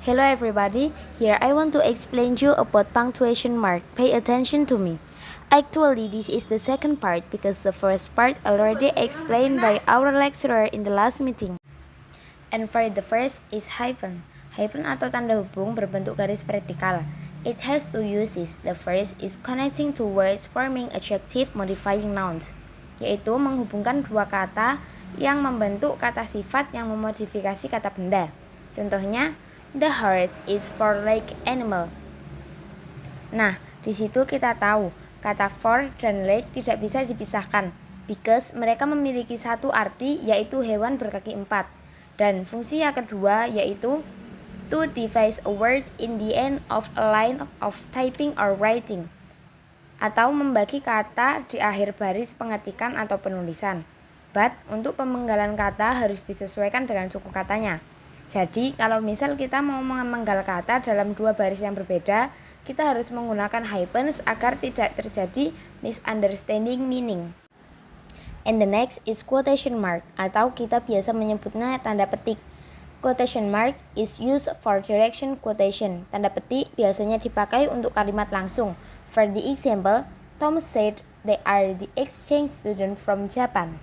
Hello everybody, here I want to explain you about punctuation mark. Pay attention to me. Actually, this is the second part because the first part already explained by our lecturer in the last meeting. And for the first is hyphen. Hyphen atau tanda hubung berbentuk garis vertikal. It has two uses. The first is connecting two words forming adjective modifying nouns, yaitu menghubungkan dua kata yang membentuk kata sifat yang memodifikasi kata benda. Contohnya, the horse is four-legged animal. Nah, di situ kita tahu kata four dan leg tidak bisa dipisahkan because mereka memiliki satu arti, yaitu hewan berkaki empat. Dan fungsi yang kedua yaitu to devise a word in the end of a line of typing or writing, atau membagi kata di akhir baris pengetikan atau penulisan. But untuk pemenggalan kata harus disesuaikan dengan suku katanya. Jadi kalau misal kita mau memenggal kata dalam dua baris yang berbeda, kita harus menggunakan hyphens agar tidak terjadi misunderstanding meaning. And the next is quotation mark, atau kita biasa menyebutnya tanda petik. Quotation mark is used for direction quotation. Tanda petik biasanya dipakai untuk kalimat langsung. For the example, Tom said they are the exchange student from Japan.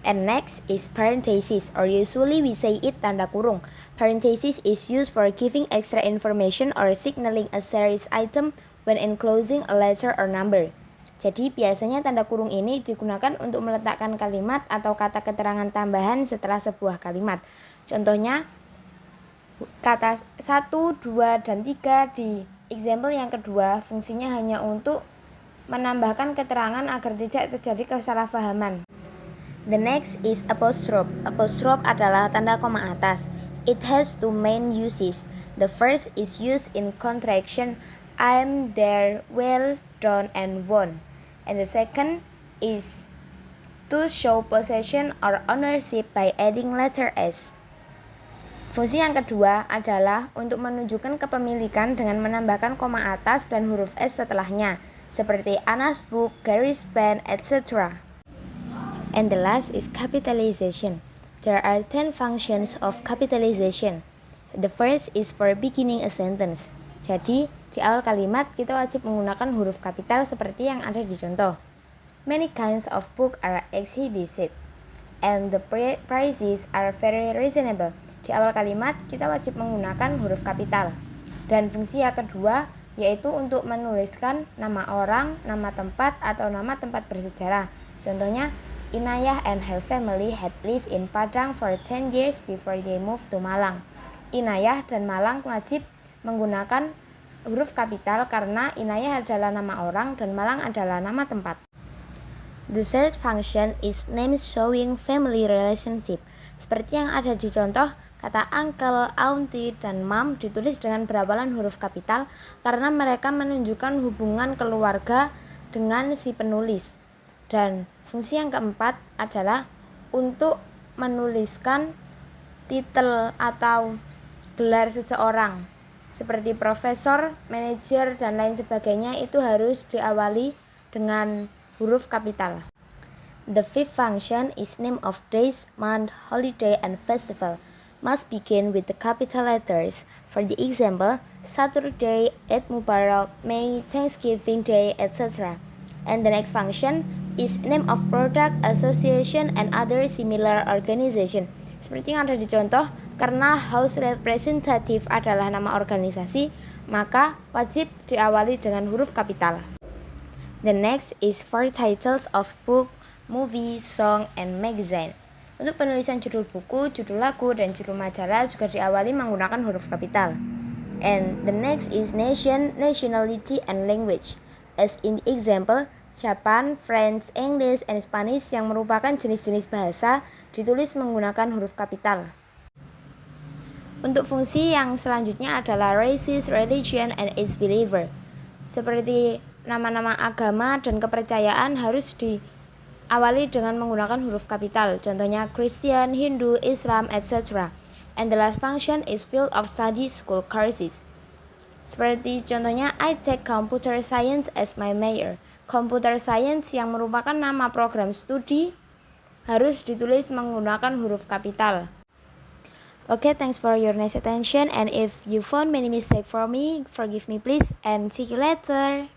And next is parenthesis, or usually we say it tanda kurung. Parenthesis is used for giving extra information or signaling a series item when enclosing a letter or number. Jadi biasanya tanda kurung ini digunakan untuk meletakkan kalimat atau kata keterangan tambahan setelah sebuah kalimat. Contohnya kata 1, 2, dan 3 di example yang kedua fungsinya hanya untuk menambahkan keterangan agar tidak terjadi kesalahpahaman. The next is apostrophe. Apostrophe adalah tanda koma atas. It has two main uses. The first is used in contraction I'm, there, well, done, and won. And the second is to show possession or ownership by adding letter S. Fungsi yang kedua adalah untuk menunjukkan kepemilikan dengan menambahkan koma atas dan huruf S setelahnya, seperti Anna's book, Gary's pen, etc. And the last is capitalization. There are 10 functions of capitalization. The first is for beginning a sentence. Jadi, di awal kalimat kita wajib menggunakan huruf kapital seperti yang ada di contoh. Many kinds of book are exhibited, and the prices are very reasonable. Di awal kalimat kita wajib menggunakan huruf kapital. Dan fungsi yang kedua yaitu untuk menuliskan nama orang, nama tempat, atau nama tempat bersejarah. Contohnya, Inayah and her family had lived in Padang for 10 years before they moved to Malang. Inayah dan Malang wajib menggunakan huruf kapital karena Inayah adalah nama orang dan Malang adalah nama tempat. The third function is names showing family relationship. Seperti yang ada di contoh, kata uncle, auntie, dan mom ditulis dengan berawalan huruf kapital karena mereka menunjukkan hubungan keluarga dengan si penulis. Dan fungsi yang keempat adalah untuk menuliskan titel atau gelar seseorang seperti profesor, manajer, dan lain sebagainya itu harus diawali dengan huruf kapital. The fifth function is name of days, month, holiday, and festival must begin with the capital letters. For the example, Saturday, Eid Mubarak, May, Thanksgiving Day, etc. And the next function is name of product, association, and other similar organization. Seperti yang ada di contoh, karena House Representative adalah nama organisasi, maka wajib diawali dengan huruf kapital. The next is for titles of book, movie, song, and magazine. Untuk penulisan judul buku, judul lagu, dan judul majalah juga diawali menggunakan huruf kapital. And the next is nation, nationality, and language. As in the example, Japan, French, English, and Spanish yang merupakan jenis-jenis bahasa ditulis menggunakan huruf kapital. Untuk fungsi yang selanjutnya adalah races, religion, and its believer. Seperti nama-nama agama dan kepercayaan harus diawali dengan menggunakan huruf kapital. Contohnya Christian, Hindu, Islam, etc. And the last function is field of study school courses. Seperti contohnya I take computer science as my major. Computer science yang merupakan nama program studi harus ditulis menggunakan huruf kapital. Okay, thanks for your nice attention. And if you found many mistakes for me, forgive me please, and see you later.